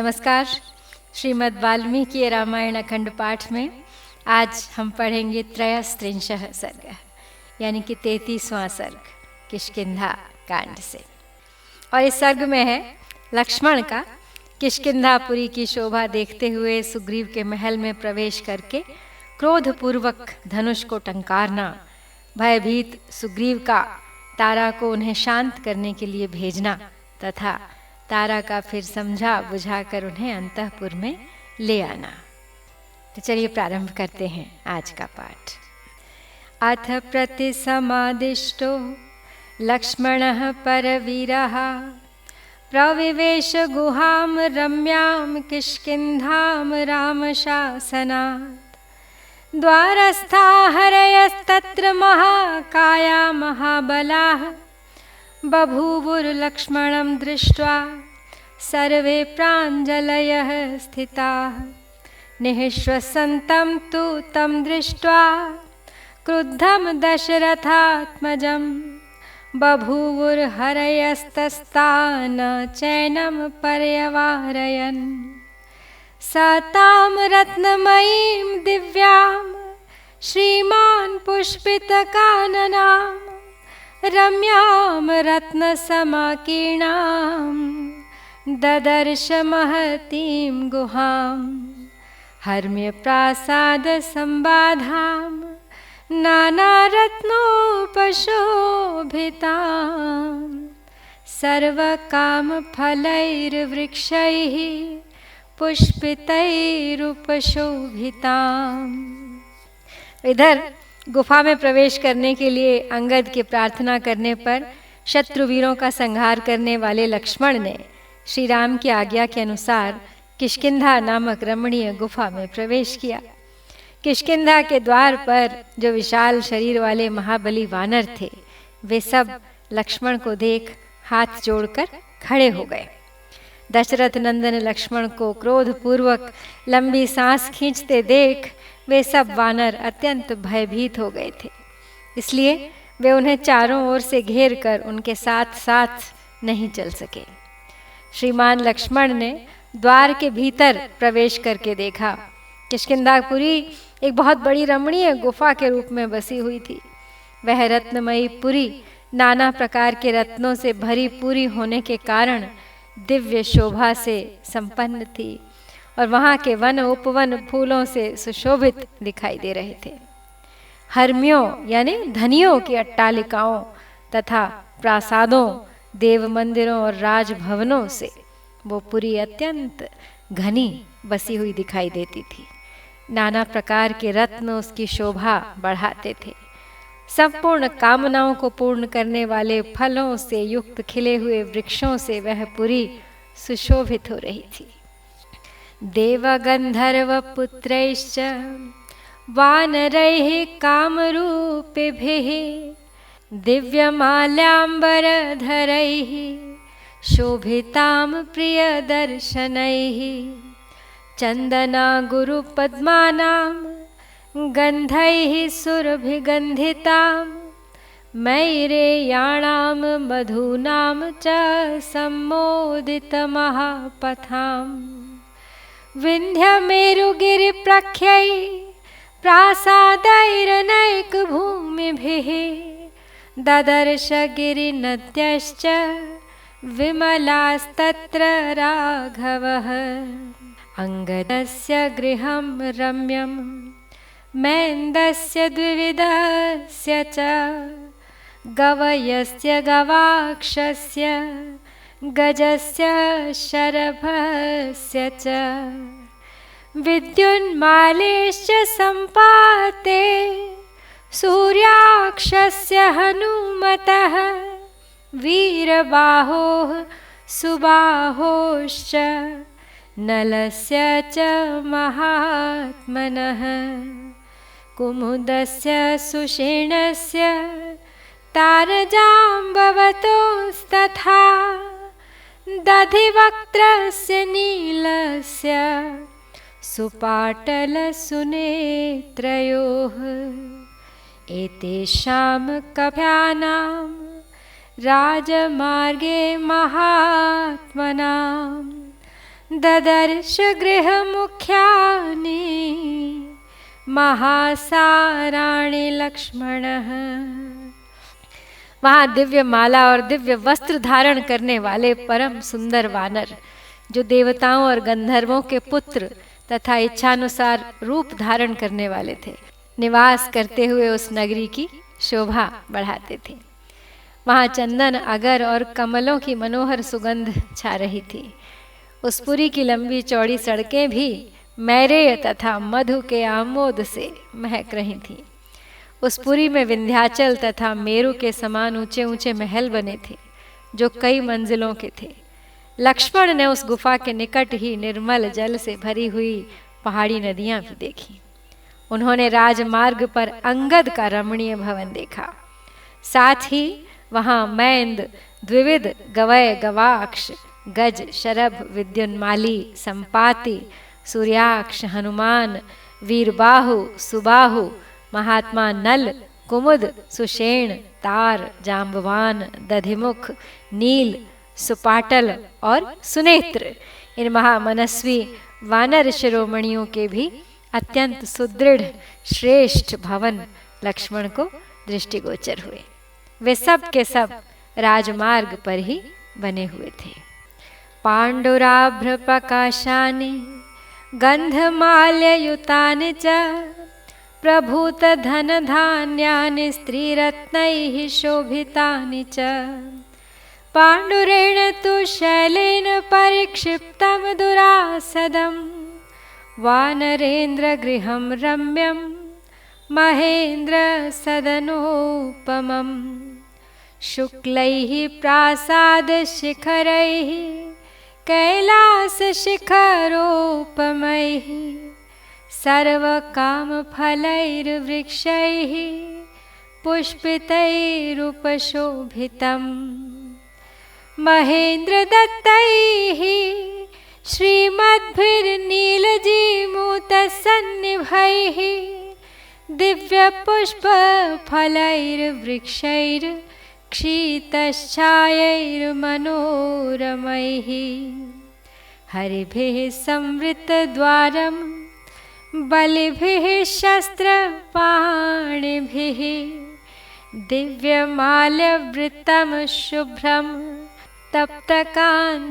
नमस्कार। श्रीमद् वाल्मीकि रामायण अखंड पाठ में आज हम पढ़ेंगे त्रयस्त्रिंशः सर्ग, यानी कि 33वां सर्ग किष्किंधा कांड से। और इस सर्ग में है लक्ष्मण का किष्किंधापुरी की शोभा देखते हुए सुग्रीव के महल में प्रवेश करके क्रोधपूर्वक धनुष को टंकारना, भयभीत सुग्रीव का तारा को उन्हें शांत करने के लिए भेजना तथा तारा का फिर समझा बुझाकर उन्हें अंतःपुर में ले आना। तो चलिए प्रारंभ करते हैं आज का पाठ। अथ प्रतिसमादिष्टो लक्ष्मणः परवीरः प्रविवेश गुहां रम्यां किष्किंधां रामशासनात्। द्वारस्था हरयस्तत्र महाकाया महाबलाः बभूवुर्लक्ष्मणं दृष्ट्वा सर्वे प्राञ्जलयः स्थिताः। निःश्वसन्तं तु तं दृष्ट्वा क्रुद्धं दशरथात्मजं बभूवुर्हरयस्तस्तान् चैनं पर्यवारयन्। स तां रत्नमयीं दिव्यां श्रीमान् पुष्पितकाननां रम्यां रत्नसमाकीर्णां ददर्श महतीं गुहां। हर्म्यप्रासादसम्बाधां नानारत्नोपशोभितां सर्वकामफलैर्वृक्षैः पुष्पितैरुपशोभिताम्। इधर गुफा में प्रवेश करने के लिए अंगद की प्रार्थना करने पर शत्रुवीरों का संहार करने वाले लक्ष्मण ने श्री राम की आज्ञा के अनुसार किष्किंधा नामक रमणीय गुफा में प्रवेश किया। किष्किंधा के द्वार पर जो विशाल शरीर वाले महाबली वानर थे, वे सब लक्ष्मण को देख हाथ जोड़कर खड़े हो गए। दशरथ नंदन लक्ष्मण को क्रोधपूर्वक लंबी सांस खींचते देख वे सब वानर अत्यंत भयभीत हो गए थे, इसलिए वे उन्हें चारों ओर से घेर कर उनके साथ साथ नहीं चल सके। श्रीमान लक्ष्मण ने द्वार के भीतर प्रवेश करके देखा। किष्किंधापुरी एक बहुत बड़ी रमणीय गुफा के रूप में बसी हुई थी। वह रत्नमयी पुरी नाना प्रकार के रत्नों से भरी पूरी होने के कारण दिव्य शोभा से संपन्न थी और वहाँ के वन उपवन फूलों से सुशोभित दिखाई दे रहे थे। हर्म्यों यानी धनियों की अट्टालिकाओं तथा प्रासादों, देव मंदिरों और राजभवनों से वो पुरी अत्यंत घनी बसी हुई दिखाई देती थी। नाना प्रकार के रत्न उसकी शोभा बढ़ाते थे। संपूर्ण कामनाओं को पूर्ण करने वाले फलों से युक्त खिले हुए वृक्षों से वह पुरी सुशोभित हो रही थी। देवगन्धर्वपुत्रैश्च वानरैः कामरूपिभिः दिव्यमाल्याम्बरधरैः शोभितां प्रियदर्शनैः चन्दनागुरुपद्मानां गन्धैः सुरभिगन्धितां मैरेयाणां मधूनां च सम्मोदितमहापथाम्। विन्ध्यमेरुगिरिप्रख्यै प्रासादैरनैकभूमिभिः ददर्श गिरिनद्यश्च विमलास्तत्र राघवः। अंगदस्य गृहं रम्यं मैन्दस्य द्विविधस्य च गवयस्य गवाक्षस्य गजस्य शरभस्य च विद्युन्मालेश्च सम्पाते सूर्याक्षस्य हनुमतः वीरबाहोः सुबाहोश्च नलस्य च महात्मनः कुमुदस्य सुषेणस्य तारजाम्बवतोस्तथा दधिवक्त्रस्य नीलस्य सुपाटलसुनेत्रयोः। एतेषां कव्यानां राजमार्गे महात्मनां ददर्श गृहमुख्यानि महासाराणि लक्ष्मणः। वहाँ दिव्य माला और दिव्य वस्त्र धारण करने वाले परम सुंदर वानर, जो देवताओं और गंधर्वों के पुत्र तथा इच्छानुसार रूप धारण करने वाले थे, निवास करते हुए उस नगरी की शोभा बढ़ाते थे। वहाँ चंदन, अगर और कमलों की मनोहर सुगंध छा रही थी। उस पुरी की लंबी चौड़ी सड़कें भी मैरेय तथा मधु के आमोद से महक रही थीं। उस पुरी में विंध्याचल तथा मेरु के समान ऊंचे ऊंचे महल बने थे, जो कई मंजिलों के थे। लक्ष्मण ने उस गुफा के निकट ही निर्मल जल से भरी हुई पहाड़ी नदियां भी देखी। उन्होंने राजमार्ग पर अंगद का रमणीय भवन देखा। साथ ही वहाँ मैंद, द्विविध, गवय, गवाक्ष, गज, शरभ, विद्युन्माली, संपाति, सूर्याक्ष, हनुमान, वीरबाहु, सुबाहु, महात्मा नल, कुमुद, सुषेण, तार, जाम्बवान, दधिमुख, नील, सुपाटल और सुनेत्र, इन महामनस्वी वानर शिरोमणियों के भी अत्यंत सुदृढ़ श्रेष्ठ भवन लक्ष्मण को दृष्टिगोचर हुए। वे सब के सब राजमार्ग पर ही बने हुए थे। पांडुराभ्र प्रकाशानि गंधमाल्ययुतानि च प्रभूत धन धान्यानि स्त्रीरत्नैः शोभितानि च। पाण्डुरेण तु शैलेन परिक्षिप्तं दुरासदं वानरेन्द्र गृहं रम्यं महेन्द्र सदनोपमं। शुक्लैः प्रासाद शिखरैः कैलास शिखरोपमैः सर्वकामफलैर्वृक्षैः पुष्पितैरुपशोभितम्। महेन्द्रदत्तैः श्रीमद्भिर्नीलजीमूतसन्निभैः दिव्यपुष्पफलैर्वृक्षैर्क्षीतच्छायैर्मनोरमैः हरिभिः संवृतद्वारं बलिभिः शस्त्रपाणिभिः दिव्यमाल्यवृत्तं शुभ्रं तप्तकाञ्चनतोरणम्।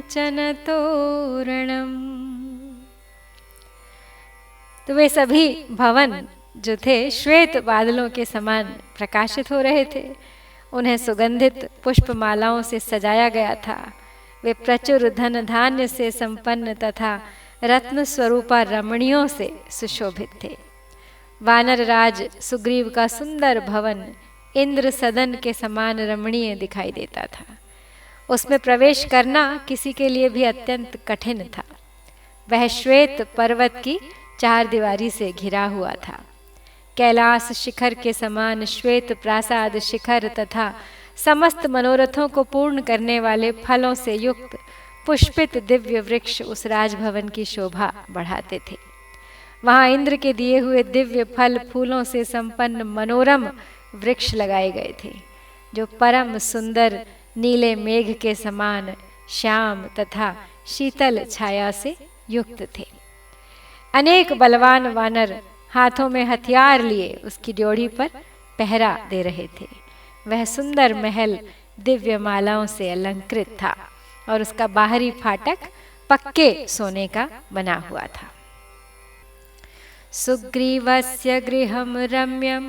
तो वे सभी भवन जो थे श्वेत बादलों के समान प्रकाशित हो रहे थे। उन्हें सुगंधित पुष्पमालाओं से सजाया गया था। वे प्रचुर धन धान्य से संपन्न तथा रत्न स्वरूपा रमणियों से सुशोभित थे। वानर राज सुग्रीव का सुंदर भवन इंद्र सदन के समान रमणीय दिखाई देता था। उसमें प्रवेश करना किसी के लिए भी अत्यंत कठिन था। वह श्वेत पर्वत की चार दीवारी से घिरा हुआ था। कैलाश शिखर के समान श्वेत प्रासाद शिखर तथा समस्त मनोरथों को पूर्ण करने वाले फलों से युक्त पुष्पित दिव्य वृक्ष उस राजभवन की शोभा बढ़ाते थे। वहाँ इंद्र के दिए हुए दिव्य फल फूलों से संपन्न मनोरम वृक्ष लगाए गए थे, जो परम सुंदर नीले मेघ के समान श्याम तथा शीतल छाया से युक्त थे। अनेक बलवान वानर हाथों में हथियार लिए उसकी ड्योढ़ी पर पहरा दे रहे थे। वह सुंदर महल दिव्य मालाओं से अलंकृत था और उसका बाहरी फाटक पक्के सोने का बना हुआ था। सुग्रीवस्य गृहं रम्यं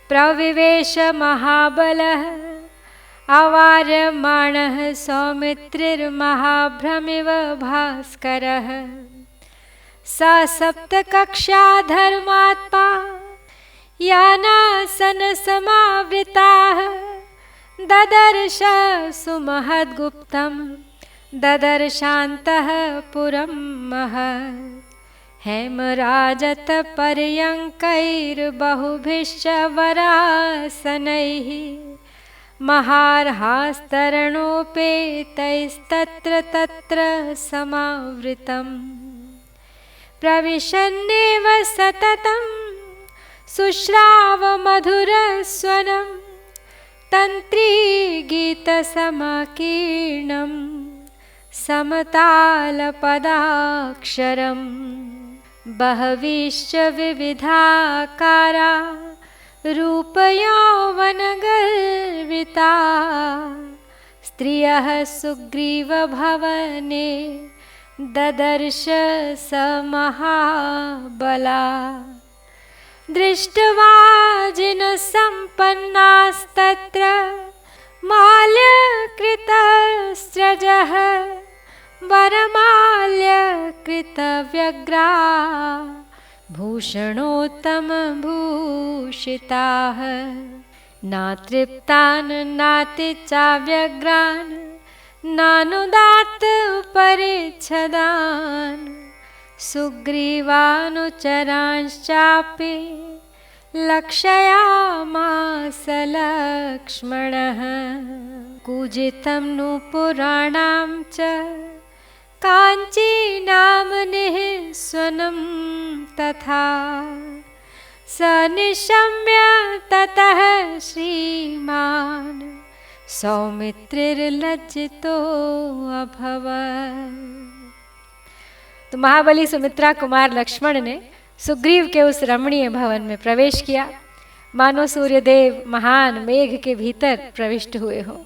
प्रविवेश महाबलः अवार्यमाणः सौमित्रिर्महाभ्रमिव भास्करः। स सप्तकक्षा धर्मात्मा यानासन समावृताः ददर्श सुमहद्गुप्तं ददर्शान्तः पुरं महत्। हेमराजत पर्यङ्कैर्बहुभिश्च वरासनैः महार्हास्तरणोपेतैस्तत्र तत्र समावृतम्। प्रविशन्नेव सततं सुश्रावमधुरस्वनं तन्त्रीगीतसमाकीर्णं समतालपदाक्षरम् बहवीश्च विविधाकारा रूपयौवनगर्विता स्त्रियः सुग्रीवभवने ददर्श स महाबला दृष्ट्वा जिनसम्पन्नास्तत्र माल्यकृतस्रजः वरमाल्यकृतव्यग्रा भूषणोत्तमभूषिताः नातृप्तान् नातिचाव्यग्रान् नानुदात् परिच्छदान् सुग्रीवानुचरांश्चापि लक्षयामास लक्ष्मणः कूजितं नु पुराणां च काञ्चीनाम्निः स्वनं तथा स निशम्य ततः श्रीमान् सौमित्रिर्लज्जितो अभवत्। तो महाबली सुमित्रा कुमार लक्ष्मण ने सुग्रीव के उस रमणीय भवन में प्रवेश किया, मानो सूर्यदेव महान मेघ के भीतर प्रविष्ट हुए हो।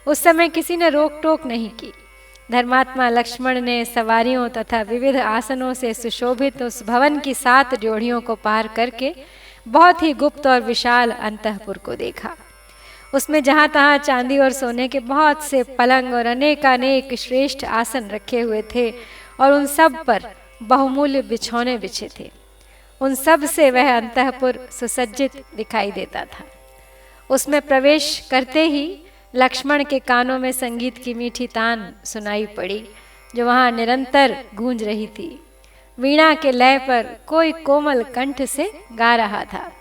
उस समय किसी ने रोक टोक नहीं की। धर्मात्मा लक्ष्मण ने सवारियों तथा विविध आसनों से सुशोभित उस भवन की 7 ड्योढ़ियों को पार करके बहुत ही गुप्त और विशाल अंतःपुर को देखा। उसमें जहाँ तहाँ चांदी और सोने के बहुत से पलंग और अनेकानेक श्रेष्ठ आसन रखे हुए थे और उन सब पर बहुमूल्य बिछौने बिछे थे। उन सब से वह अंतःपुर सुसज्जित दिखाई देता था। उसमें प्रवेश करते ही लक्ष्मण के कानों में संगीत की मीठी तान सुनाई पड़ी, जो वहाँ निरंतर गूंज रही थी। वीणा के लय पर कोई कोमल कंठ से गा रहा था।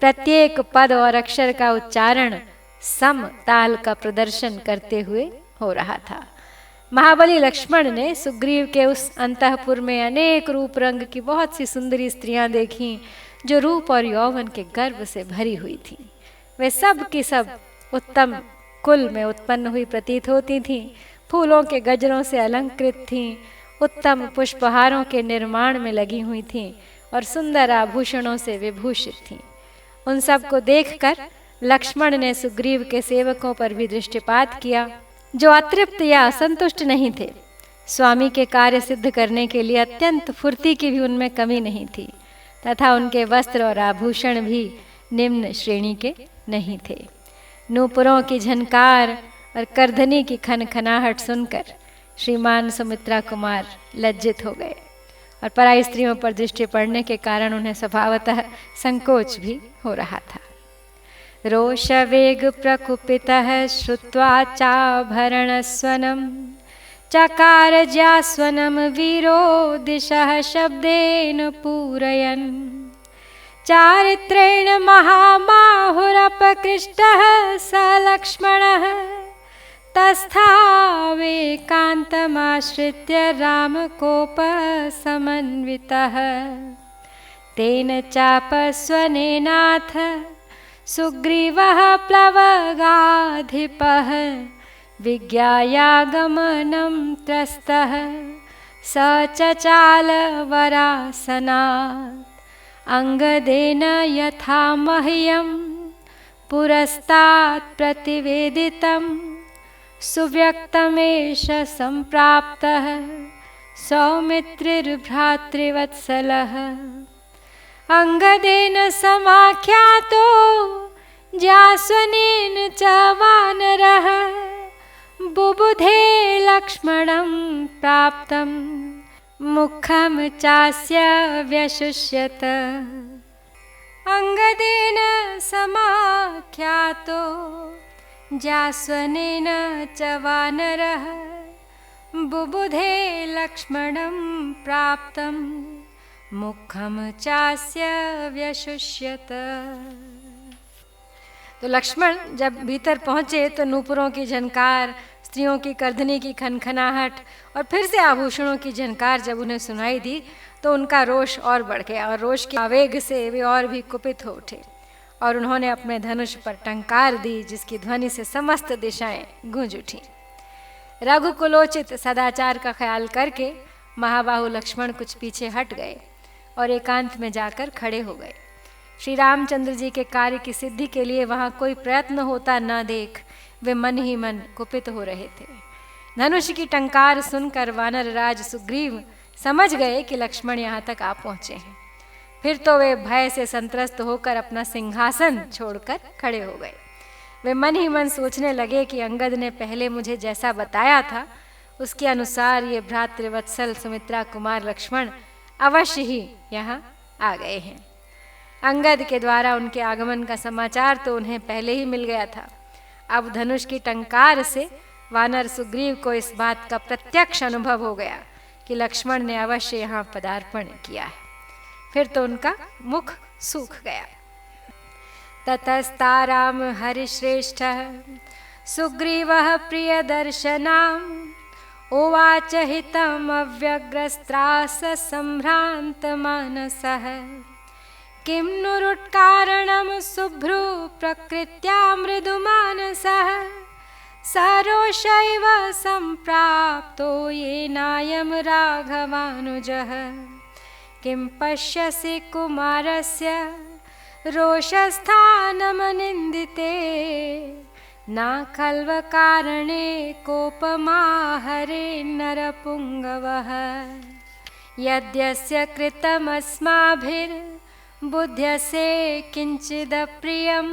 प्रत्येक पद और अक्षर का उच्चारण सम ताल का प्रदर्शन करते हुए हो रहा था। महाबली लक्ष्मण ने सुग्रीव के उस अंतःपुर में अनेक रूप रंग की बहुत सी सुंदरी स्त्रियां देखीं, जो रूप और यौवन के गर्व से भरी हुई थीं। वे सब की सब उत्तम कुल में उत्पन्न हुई प्रतीत होती थीं, फूलों के गजरों से अलंकृत थीं, उत्तम पुष्पहारों के निर्माण में लगी हुई थीं और सुंदर आभूषणों से विभूषित थीं। उन सब को देखकर लक्ष्मण ने सुग्रीव के सेवकों पर भी दृष्टिपात किया, जो अतृप्त या असंतुष्ट नहीं थे। स्वामी के कार्य सिद्ध करने के लिए अत्यंत फुर्ती की भी उनमें कमी नहीं थी, तथा उनके वस्त्र और आभूषण भी निम्न श्रेणी के नहीं थे। नूपुरों की झनकार और करधनी की खनखनाहट सुनकर श्रीमान सुमित्रा कुमार लज्जित हो गए और पराई स्त्रियों पर दृष्टि पड़ने के कारण उन्हें स्वभावतः संकोच भी हो रहा था। रोषवेग प्रकुपितः श्रुत्वा चाभरणस्वनं चकार ज्यास्वनं वीरो दिशः शब्देन पूरयन् चारित्रेण महाबाहुरपकृष्टः स लक्ष्मणः तस्थावेकान्तमाश्रित्य रामकोपसमन्वितः तेन चापस्वनेनाथ सुग्रीवः प्लवगाधिपः विज्ञायागमनं त्रस्तः स चचाल वरासनात् अंगदेन यथा मह्यं पुरस्तात् प्रतिवेदितं सुव्यक्तमेष सम्प्राप्तः सौमित्रिर्भ्रातृवत्सलः अंगदेन समाख्यातो ज्यास्वनेन च वानरः बुबुधे लक्ष्मणं प्राप्तं मुखं चास्य व्यशुष्यत अंगदेन समाख्यातो ज्यास्वनेन च वानरः बुबुधे लक्ष्मणं प्राप्तं मुखम चास्य व्यशुष्यत। तो लक्ष्मण जब भीतर पहुँचे तो नूपुरों की झनकार, स्त्रियों की करधनी की खनखनाहट और फिर से आभूषणों की झनकार जब उन्हें सुनाई दी तो उनका रोष और बढ़ गया और रोष के आवेग से वे और भी कुपित हो उठे और उन्होंने अपने धनुष पर टंकार दी, जिसकी ध्वनि से समस्त दिशाएं गूंज उठी। रघुकुलोचित सदाचार का ख्याल करके महाबाहु लक्ष्मण कुछ पीछे हट गए और एकांत में जाकर खड़े हो गए। श्री रामचंद्र जी के कार्य की सिद्धि के लिए वहाँ कोई प्रयत्न होता न देख वे मन ही मन कुपित हो रहे थे। धनुष की टंकार सुनकर वानर राज सुग्रीव समझ गए कि लक्ष्मण यहाँ तक आ पहुँचे हैं। फिर तो वे भय से संत्रस्त होकर अपना सिंहासन छोड़कर खड़े हो गए। वे मन ही मन सोचने लगे कि अंगद ने पहले मुझे जैसा बताया था उसके अनुसार ये भ्रातृवत्सल सुमित्रा कुमार लक्ष्मण अवश्य ही यहाँ आ गए हैं। अंगद के द्वारा उनके आगमन का समाचार तो उन्हें पहले ही मिल गया था। अब धनुष की टंकार से वानर सुग्रीव को इस बात का प्रत्यक्ष अनुभव हो गया कि लक्ष्मण ने अवश्य यहाँ पदार्पण किया है। फिर तो उनका मुख सूख गया। ततस्ताराम हरिश्रेष्ठ सुग्रीवः प्रियदर्शनाम् उवाच हितम् अव्यग्रस्त्रास सम्भ्रान्त मानसः किं नुरुत्कारणं शुभ्रू प्रकृत्या मृदुमानसः सरोषैव सम्प्राप्तो येनायं राघवानुजः किं पश्यसि कुमारस्य रोषस्थानमनिन्दिते न खल्वकारणे कोपमाहरे नरपुङ्गवः यद्यस्य कृतमस्माभिर्बुध्यसे किञ्चिदप्रियं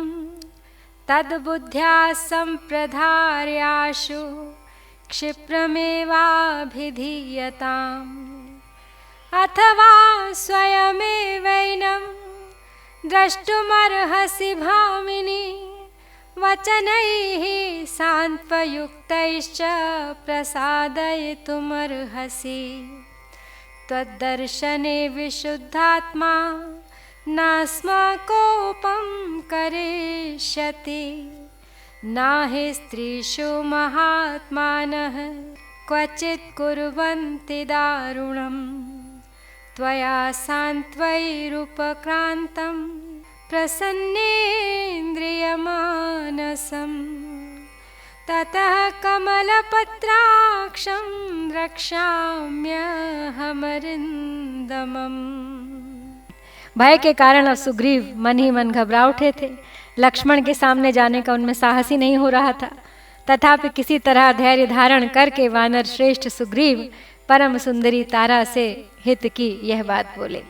तद्बुद्ध्या सम्प्रधार्याशु क्षिप्रमेवाभिधीयताम् अथवा स्वयमेवैनं द्रष्टुमर्हसि भामिनी वचनैः सान्त्वयुक्तैश्च प्रसादयितुमर्हसि त्वद्दर्शने विशुद्धात्मा नास्माकोपं करिष्यति नाहि स्त्रीषु महात्मानः क्वचित् कुर्वन्ति दारुणम् त्वया सान्त्वैरुपक्रान्तं प्रसन्नेन्द्रियमानसम् ततः कमलपत्राक्षं रक्षाम्यहमरिन्दमम्। भय के कारण अब सुग्रीव मन ही मन घबरा उठे थे। लक्ष्मण के सामने जाने का उनमें साहस ही नहीं हो रहा था। तथापि किसी तरह धैर्य धारण करके वानर श्रेष्ठ सुग्रीव परम सुंदरी तारा से हित की यह बात बोले।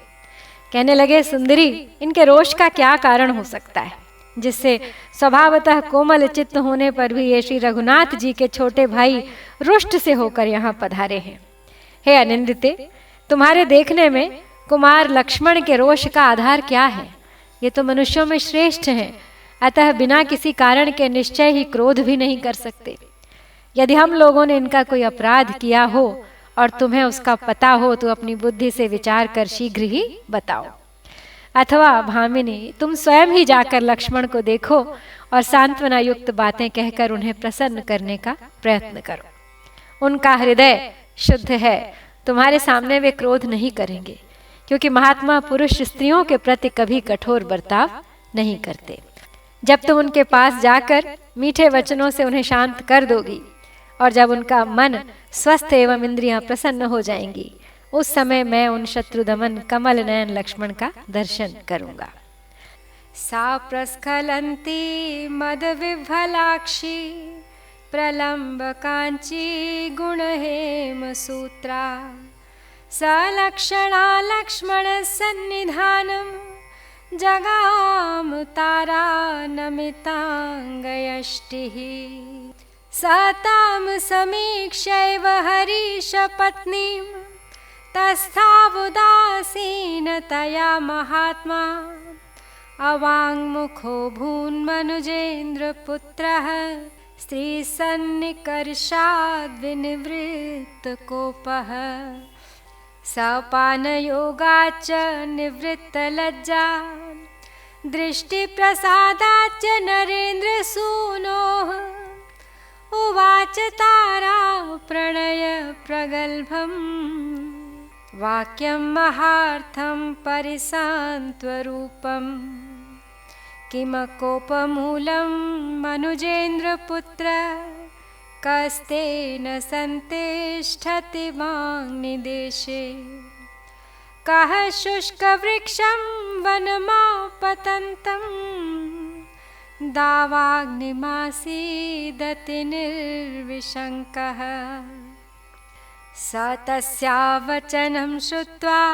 कहने लगे, सुंदरी, इनके रोष का क्या कारण हो सकता है जिससे स्वभावतः कोमल चित्त होने पर भी ये श्री रघुनाथ जी के छोटे भाई रुष्ट से होकर यहाँ पधारे हैं। हे अनिंदिते, तुम्हारे देखने में कुमार लक्ष्मण के रोष का आधार क्या है? ये तो मनुष्यों में श्रेष्ठ हैं, अतः बिना किसी कारण के निश्चय ही क्रोध भी नहीं कर सकते। यदि हम लोगों ने इनका कोई अपराध किया हो और तुम्हें उसका पता हो तो अपनी बुद्धि से विचार कर शीघ्र ही बताओ। अथवा भामिनी, तुम स्वयं ही जाकर लक्ष्मण को देखो और सांत्वना युक्त बातें कहकर उन्हें प्रसन्न करने का प्रयत्न करो। उनका हृदय शुद्ध है, तुम्हारे सामने वे क्रोध नहीं करेंगे, क्योंकि महात्मा पुरुष स्त्रियों के प्रति कभी कठोर बर्ताव नहीं करते। जब तुम उनके पास जाकर मीठे वचनों से उन्हें शांत कर दोगी और जब उनका मन स्वस्थ एवं इंद्रियां प्रसन्न हो जाएंगी, उस समय मैं उन शत्रुदमन कमल नयन लक्ष्मण का दर्शन करूंगा। सा प्रस्खलंती मद विह्वलाक्षी प्रलंब कांची गुणहेम सूत्रा सलक्षणा लक्ष्मण सन्निधानम जगाम तारा नमितांगयष्टिः सताम समीक्षैव हरीश पत्नीं तस्थावुदासीनतया महात्मा अवाङ्मुखो भून्मनुजेन्द्रपुत्रः स्त्रीसन्निकर्षाद्विनिवृत्तकोपः सपानयोगाच्च निवृत्तलज्जा दृष्टिप्रसादाच्च नरेन्द्रसूनोः उवाच तारा प्रणय प्रगल्भम् वाक्यं महार्थं परिसान्त्वरूपम् किमकोपमूलं मनुजेन्द्रपुत्र कस्तेन संतिष्ठति वाङ्निदेशे कः शुष्कवृक्षं वनमापतन्तं दावाग्निमासीदति निर्विशङ्कः स तस्या वचनं श्रुत्वा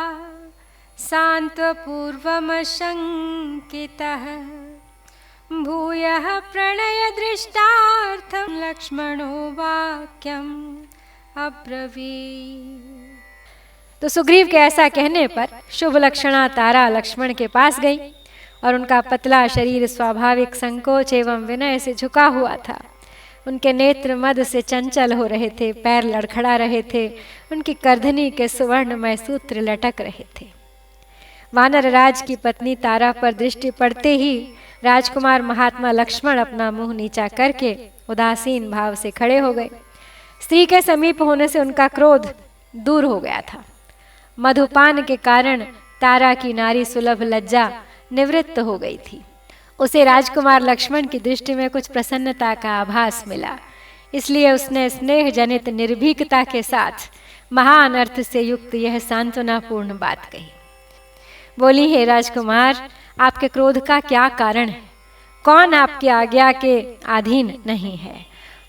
सान्त्वपूर्वमशङ्कितः भूयः प्रणयदृष्टार्थं लक्ष्मणो वाक्यम् अब्रवीत्। तो सुग्रीव के ऐसा कहने पर शुभ लक्षणा तारा लक्ष्मण के पास गई और उनका पतला शरीर स्वाभाविक संकोच एवं विनय से झुका हुआ था। उनके नेत्र मद से चंचल हो रहे थे, पैर लड़खड़ा रहे थे, उनकी करधनी के सुवर्णमय सूत्र लटक रहे थे। वानर राज की पत्नी तारा पर दृष्टि पड़ते ही राजकुमार महात्मा लक्ष्मण अपना मुंह नीचा करके उदासीन भाव से खड़े हो गए। स्त्री के समीप होने से उनका क्रोध दूर हो गया था। मधुपान के कारण तारा की नारी सुलभ लज्जा निवृत्त हो गई थी। उसे राजकुमार लक्ष्मण की दृष्टि में कुछ प्रसन्नता का आभास मिला, इसलिए उसने स्नेह जनित निर्भीकता के साथ महान अर्थ से युक्त यह सांत्वनापूर्ण बात कही। बोली, हे राजकुमार, आपके क्रोध का क्या कारण है? कौन आपकी आज्ञा के अधीन नहीं है?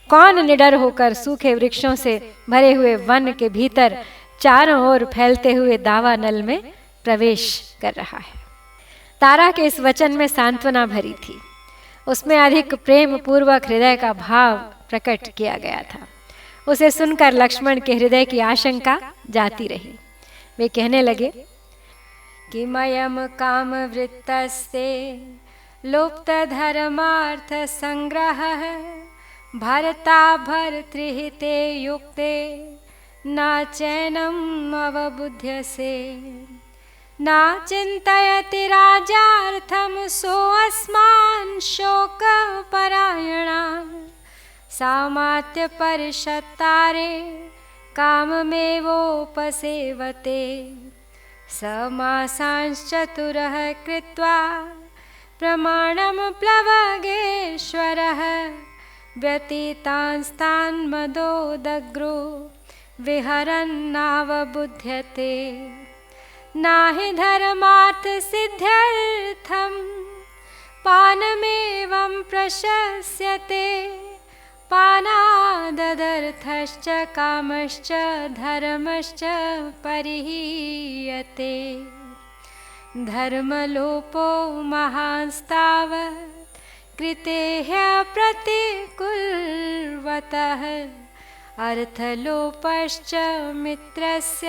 कौन निडर होकर सूखे वृक्षों से भरे हुए वन के भीतर चारों ओर फैलते हुए दावा नल में प्रवेश कर रहा है? तारा के इस वचन में सांत्वना भरी थी। उसमें अधिक प्रेम पूर्वक हृदय का भाव प्रकट किया गया था। उसे सुनकर लक्ष्मण के हृदय की आशंका जाती रही। वे कहने लगे कि मयम काम वृत्तस्ते लुप्त धर्मार्थ संग्रह भरता भर्तृहिते युक्ते न चैनम अवबुध्यसे न चिन्तयति राजार्थं सोऽस्मान् शोकपरायणान् सामात्य परिषत्तारे काममेवोपसेवते समासांश्चतुरः कृत्वा प्रमाणं प्लवगेश्वरः व्यतीतांस्तान् मदोदग्रो विहरन्नावबुध्यते नाहि धर्मार्थ सिद्ध्यर्थं पानमेवं प्रशस्यते पानादर्थश्च कामश्च धर्मश्च परिहीयते धर्मलोपो महांस्तावत् कृते ह्यप्रतिकुर्वतः अर्थलोपश्च मित्रस्य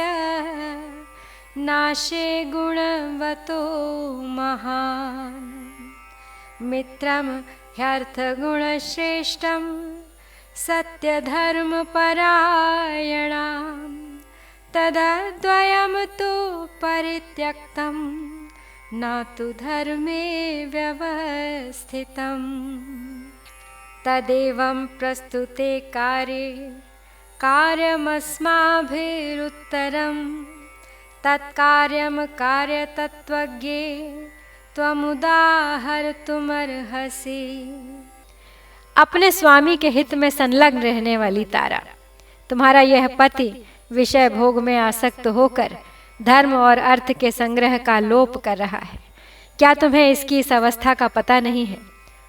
नाशे गुणवतो महान् मित्रं ह्यर्थगुणश्रेष्ठं सत्यधर्मपरायणां तदद्वयं तु परित्यक्तं न तु धर्मे व्यवस्थितम् तदेवं प्रस्तुते कार्ये कार्यमस्माभिरुत्तरं तत्कार्यं कार्यतत्त्वज्ञे त्वमुदाहर्तुमर्हसि। अपने स्वामी के हित में संलग्न रहने वाली तारा, तुम्हारा यह पति विषय भोग में आसक्त होकर धर्म और अर्थ के संग्रह का लोप कर रहा है। क्या तुम्हें इसकी इस अवस्था का पता नहीं है?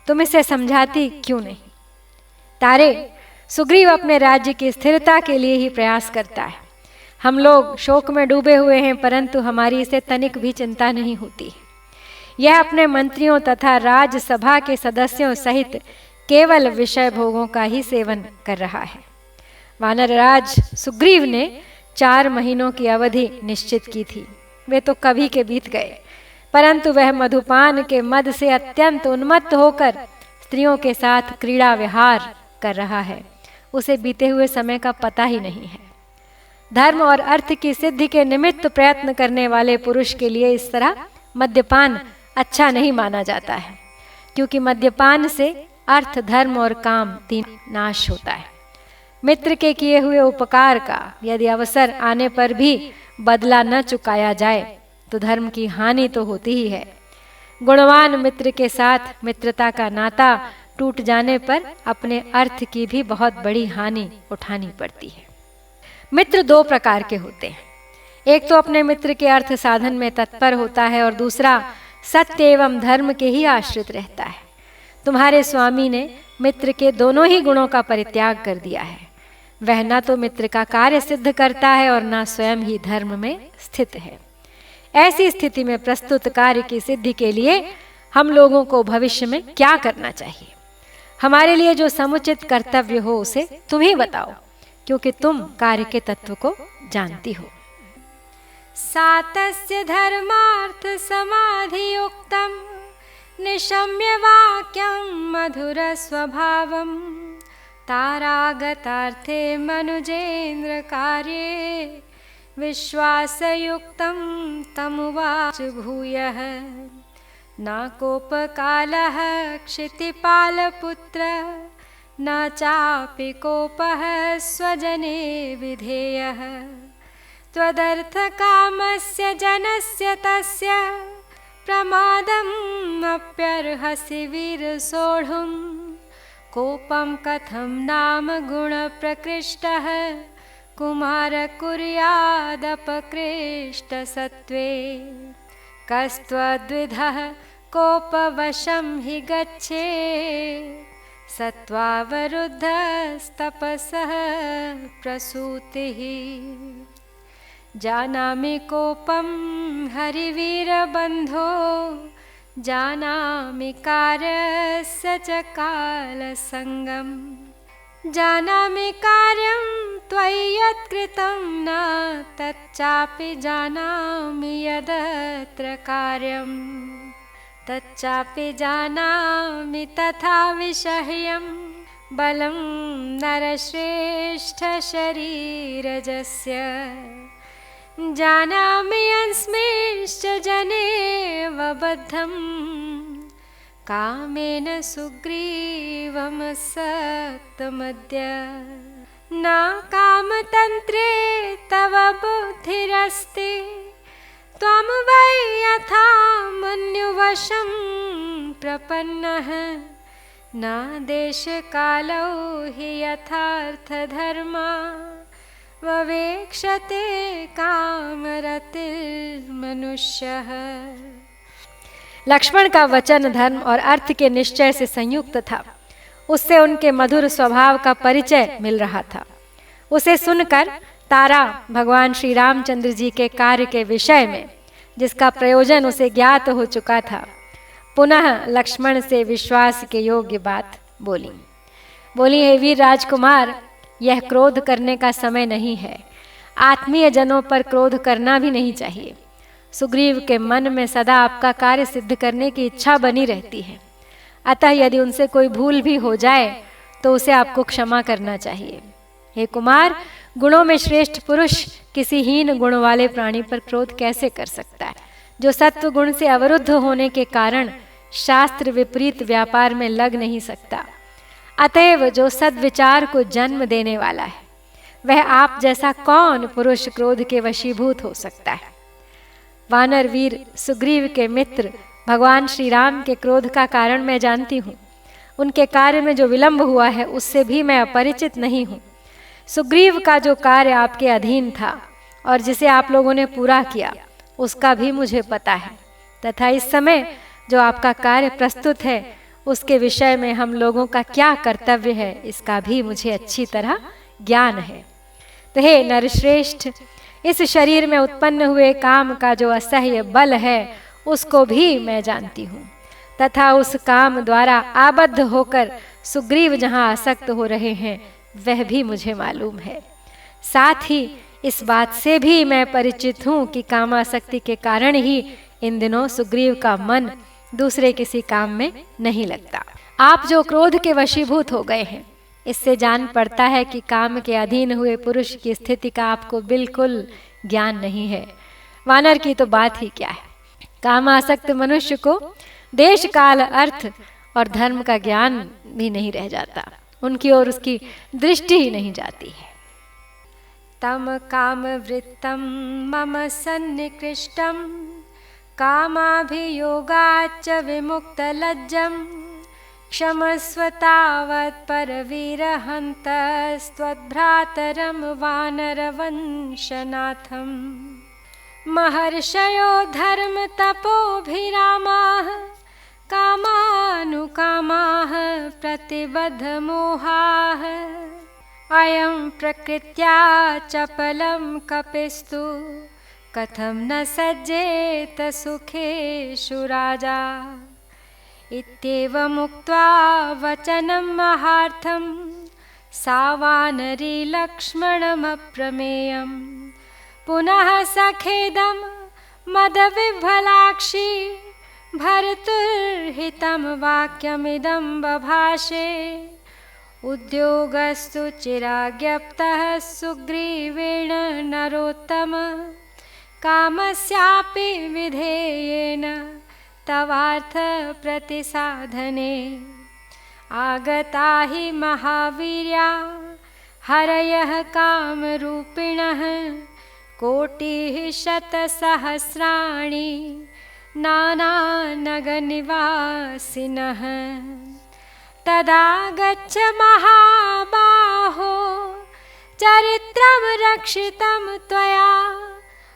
तुम इसे समझाती क्यों नहीं? तारे, सुग्रीव अपने राज्य की स्थिरता के लिए ही प्रयास करता है। हम लोग शोक में डूबे हुए हैं, परंतु हमारी इसे तनिक भी चिंता नहीं होती। यह अपने मंत्रियों तथा राज्यसभा के सदस्यों सहित केवल विषय भोगों का ही सेवन कर रहा है। वानरराज सुग्रीव ने 4 महीनों की अवधि निश्चित की थी। वे तो कभी के बीत गए, परंतु वह मधुपान के मद से अत्यंत उन्मत्त होकर स्त्रियों के साथ क्रीड़ा विहार कर रहा है। उसे बीते हुए समय का पता ही नहीं है। धर्म और अर्थ की सिद्धि के निमित्त प्रयत्न करने वाले पुरुष के लिए इस तरह मद्यपान अच्छा नहीं माना जाता है, क्योंकि मद्यपान से अर्थ, धर्म और काम तीन नाश होता है। मित्र के किए हुए उपकार का यदि अवसर आने पर भी बदला न चुकाया जाए तो धर्म की हानि तो होती ही है। गुणवान मित्र के साथ मित्रता का नाता टूट जाने पर अपने अर्थ की भी बहुत बड़ी हानि उठानी पड़ती है। मित्र दो प्रकार के होते हैं। एक तो अपने मित्र के अर्थ साधन में तत्पर होता है और दूसरा सत्य एवं धर्म के ही आश्रित रहता है। तुम्हारे स्वामी ने मित्र के दोनों ही गुणों का परित्याग कर दिया है। वह न तो मित्र का कार्य सिद्ध करता है और न स्वयं ही धर्म में स्थित है। ऐसी स्थिति में प्रस्तुत कार्य की सिद्धि के लिए हम लोगों को भविष्य में क्या करना चाहिए? हमारे लिए जो समुचित कर्तव्य हो उसे तुम ही बताओ, क्योंकि तुम कार्य के तत्व को जानती हो। सातस्य धर्मार्थ समाधियुक्तम् निशम्य वाक्यं मधुर स्वभावं तारागतार्थे मनुजेन्द्र कार्ये विश्वासयुक्तं तमुवाच भूयः न कोपकालः क्षितिपालपुत्र न चापि कोपः स्वजने विधेयः त्वदर्थकामस्य जनस्य तस्य प्रमादम् अप्यर्हसि वीर सोढुं कोपं कथं नाम गुणप्रकृष्टः कुमार कुर्यादपकृष्टसत्त्वे कस्त्वद्विधः कोपवशं हि गच्छे सत्त्वावरुद्धस्तपसः प्रसूतिः जानामि कोपं हरिवीरबन्धो जानामि कार्यस्य च कालसङ्गम् जानामि कार्यं त्वयि यत्कृतं न तच्चापि जानामि यदत्र कार्यं तच्चापि जानामि तथा विषह्यं बलं नरश्रेष्ठशरीरजस्य जानामि यस्मिंश्च जनेव बद्धं कामेन सुग्रीवमसक्तमद्य न कामतन्त्रे तव बुद्धिरस्ति त्वं वै यथा मन्युवशं प्रपन्नः न देशकालौ हि यथार्थधर्मा ववेक्षते कामरतिर्मनुष्यः। लक्ष्मण का वचन धर्म और अर्थ के निश्चय से संयुक्त था। उससे उनके मधुर स्वभाव का परिचय मिल रहा था। उसे सुनकर तारा भगवान श्री रामचंद्र जी के कार्य के विषय में, जिसका प्रयोजन उसे ज्ञात हो चुका था, पुनः लक्ष्मण से विश्वास के योग्य बात बोली। हे वीर राजकुमार, यह क्रोध करने का समय नहीं है। आत्मीय जनों पर क्रोध करना भी नहीं चाहिए। सुग्रीव के मन में सदा आपका कार्य सिद्ध करने की इच्छा बनी रहती है। अतः यदि उनसे कोई भूल भी हो जाए तो उसे आपको क्षमा करना चाहिए। हे कुमार, गुणों में श्रेष्ठ पुरुष किसी हीन गुण वाले प्राणी पर क्रोध कैसे कर सकता है, जो सत्व गुण से अवरुद्ध होने के कारण शास्त्र विपरीत व्यापार में लग नहीं सकता। अतएव जो सद्विचार को जन्म देने वाला है, वह आप जैसा कौन पुरुष क्रोध के वशीभूत हो सकता है। वानर वीर सुग्रीव के मित्र भगवान श्री राम के क्रोध का कारण मैं जानती हूँ। उनके कार्य में जो विलंब हुआ है उससे भी मैं अपरिचित नहीं हूँ। सुग्रीव का जो कार्य आपके अधीन था और जिसे आप लोगों ने पूरा किया, उसका भी मुझे पता है, तथा इस समय जो आपका कार्य प्रस्तुत है उसके विषय में हम लोगों का क्या कर्तव्य है, इसका भी मुझे अच्छी तरह ज्ञान है। तो हे नरश्रेष्ठ, इस शरीर में उत्पन्न हुए काम का जो असह्य बल है उसको भी मैं जानती हूँ, तथा उस काम द्वारा आबद्ध होकर सुग्रीव जहाँ आसक्त हो रहे हैं वह भी मुझे मालूम है। साथ ही इस बात से भी मैं परिचित हूँ कि कामासक्ति के कारण ही इन दिनों सुग्रीव का मन दूसरे किसी काम में नहीं लगता। आप जो क्रोध के वशीभूत हो गए हैं, इससे जान पड़ता है कि काम के अधीन हुए पुरुष की स्थिति का आपको बिल्कुल ज्ञान नहीं है। वानर की तो बात ही क्या है, कामासक्त मनुष्य को देश काल अर्थ और धर्म का ज्ञान भी नहीं रह जाता, उनकी ओर उसकी दृष्टि ही नहीं जाती है। तम काम वृत्तम मम सन्निकृष्टम कामाभियोगाच्च विमुक्त लज्जम क्षमस्व तावत् परवीरहन्तस्त्वद्भ्रातरं वानरवंशनाथम्। महर्षयो धर्मतपोभिरामाः कामानुकामाः प्रतिबद्धमोहाः। अयं प्रकृत्या चपलं कपिस्तु कथं न सज्जेत सुखेषु राजा। इत्येवमुक्त्वा वचनं महार्थं सा वानरी लक्ष्मणमप्रमेयम्। पुनः सखेदं मदविह्वलाक्षी भर्तुर्हितं वाक्यमिदं बभाषे। उद्योगस्तु चिराज्ञप्तः सुग्रीवेण नरोत्तम कामस्यापि विधेयेन तवार्थ प्रतिसाधने। आगता हि महावीर्या हरयः कामरूपिणः कोटिः शतसहस्राणि नानानगरनिवासिनः। तदा गच्छ महाबाहो चरित्रं रक्षितं त्वया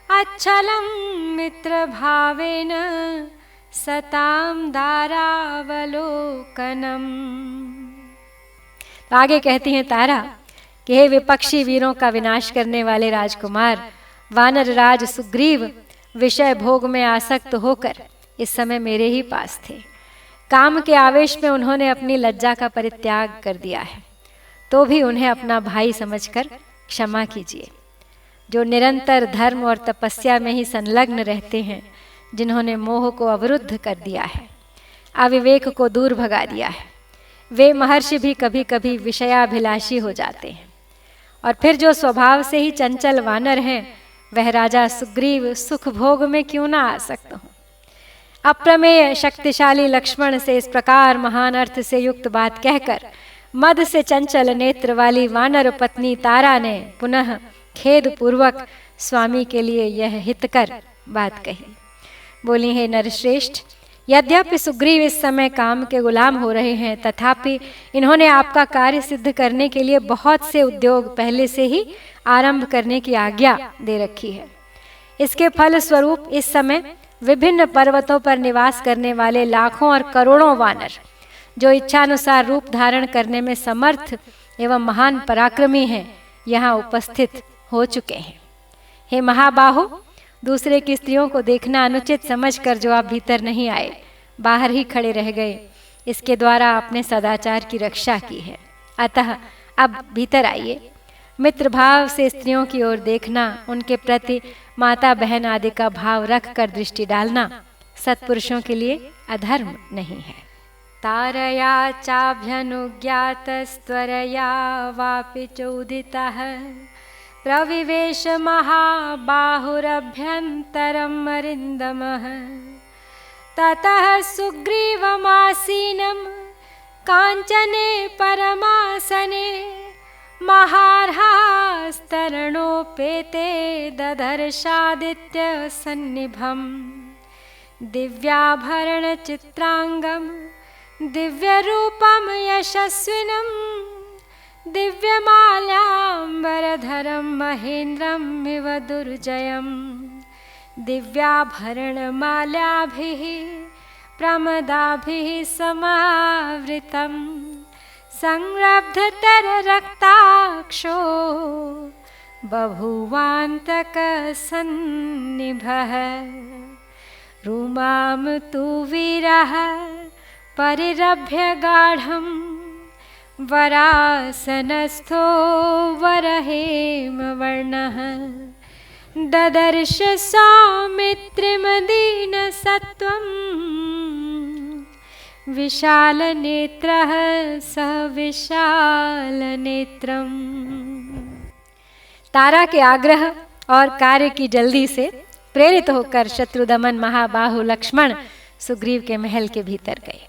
अच्छलं मित्रभावेन सतां दारावलोकनम्। आगे कहती हैं तारा कि हे विपक्षी वीरों का विनाश करने वाले राजकुमार वानर राज सुग्रीव विषय भोग में आसक्त होकर इस समय मेरे ही पास थे। काम के आवेश में उन्होंने अपनी लज्जा का परित्याग कर दिया है, तो भी उन्हें अपना भाई समझकर क्षमा कीजिए। जो निरंतर धर्म और तपस्या में ही संलग्न रहते हैं, जिन्होंने मोह को अवरुद्ध कर दिया है, अविवेक को दूर भगा दिया है, वे महर्षि भी कभी कभी विषयाभिलाषी हो जाते हैं। और फिर जो स्वभाव से ही चंचल वानर हैं, वह राजा सुग्रीव सुख भोग में क्यों ना आसक्त हों। अप्रमेय शक्तिशाली लक्ष्मण से इस प्रकार महान अर्थ से युक्त बात कहकर मद से चंचल नेत्र वाली वानर पत्नी तारा ने पुनः खेद पूर्वक स्वामी के लिए यह हितकर बात कही। बोली, हे नरश्रेष्ठ, यद्यपि सुग्रीव इस समय काम के गुलाम हो रहे हैं, तथापि इन्होंने आपका कार्य सिद्ध करने के लिए बहुत से उद्योग पहले से ही आरंभ करने की आज्ञा दे रखी है। इसके फल स्वरूप इस समय विभिन्न पर्वतों पर निवास करने वाले लाखों और करोड़ों वानर, जो इच्छानुसार रूप धारण करने में समर्थ एवं महान पराक्रमी हैं, यहाँ उपस्थित हो चुके हैं। हे महाबाहो, दूसरे की स्त्रियों को देखना अनुचित समझकर जो आप भीतर नहीं आए, बाहर ही खड़े रह गए, इसके द्वारा आपने सदाचार की रक्षा की है। अतः अब भीतर आइए। मित्र भाव से स्त्रियों की ओर देखना, उनके प्रति माता बहन आदि का भाव रख कर दृष्टि डालना सत्पुरुषों के लिए अधर्म नहीं है। तारया चाभ्यनुज्ञातस्त्वरया वापि चोदितः प्रविवेश महाबाहुरभ्यन्तरम् अरिन्दमः। ततः सुग्रीवमासीनं काञ्चने परमासने महार्हास्तरणोपेते ददर्शादित्यसन्निभम्। दिव्याभरणचित्राङ्गं दिव्यरूपं यशस्विनं दिव्यमाल्याम्बरधरं महेन्द्रम् इव दुर्जयम्। दिव्याभरणमाल्याभिः प्रमदाभिः समावृतं संरब्धतररक्ताक्षो बभूवान्तकसन्निभः। रूमां तु वीरः परिरभ्य गाढं वरासनस्थो वरहेमवर्णः। ददर्श सौमित्रिमदीनसत्त्वं विशालनेत्रः स विशालनेत्रम्। तारा के आग्रह और कार्य की जल्दी से प्रेरित होकर शत्रुदमन महाबाहु लक्ष्मण सुग्रीव के महल के भीतर गए।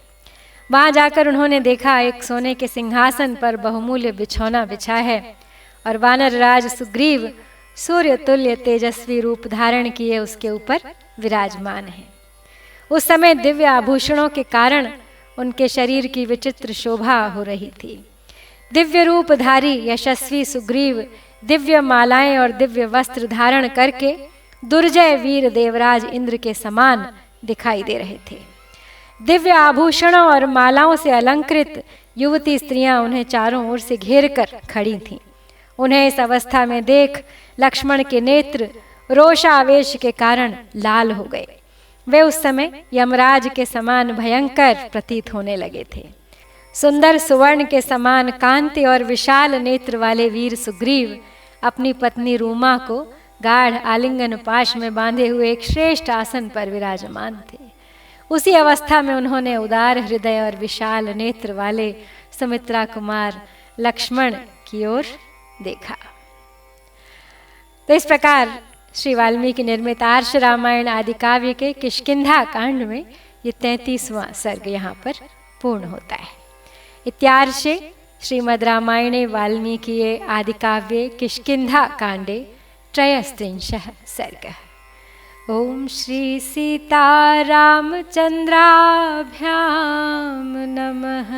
वहां जाकर उन्होंने देखा एक सोने के सिंहासन पर बहुमूल्य बिछौना बिछा है और वानर राज सुग्रीव सूर्य तुल्य तेजस्वी रूप धारण किए उसके ऊपर विराजमान है। उस समय दिव्य आभूषणों के कारण उनके शरीर की विचित्र शोभा हो रही थी। दिव्य रूपधारी यशस्वी सुग्रीव दिव्य मालाएं और दिव्य वस्त्र धारण करके दुर्जय वीर देवराज इंद्र के समान दिखाई दे रहे थे। दिव्य आभूषणों और मालाओं से अलंकृत युवती स्त्रियां उन्हें चारों ओर से घेर कर खड़ी थीं। उन्हें इस अवस्था में देख लक्ष्मण के नेत्र रोषावेश के कारण लाल हो गए। वे उस समय यमराज के समान भयंकर प्रतीत होने लगे थे। सुंदर सुवर्ण के समान कांति और विशाल नेत्र वाले वीर सुग्रीव अपनी पत्नी रूमा को गाढ़ आलिंगन पाश में बांधे हुए एक श्रेष्ठ आसन पर विराजमान थे। उसी अवस्था में उन्होंने उदार हृदय और विशाल नेत्र वाले सुमित्रा कुमार लक्ष्मण की ओर देखा। तो इस प्रकार श्री वाल्मीकि निर्मित आर्ष रामायण आदि काव्य के किष्किंधा कांड में ये 33वां सर्ग यहाँ पर पूर्ण होता है। इत्यार्षे श्रीमद् रामायणे वाल्मीकिये आदि काव्ये किष्किंधा कांडे त्रयस्त्रिंशः सर्गः। ओम श्री सीतारामचंद्राभ्यां नमः।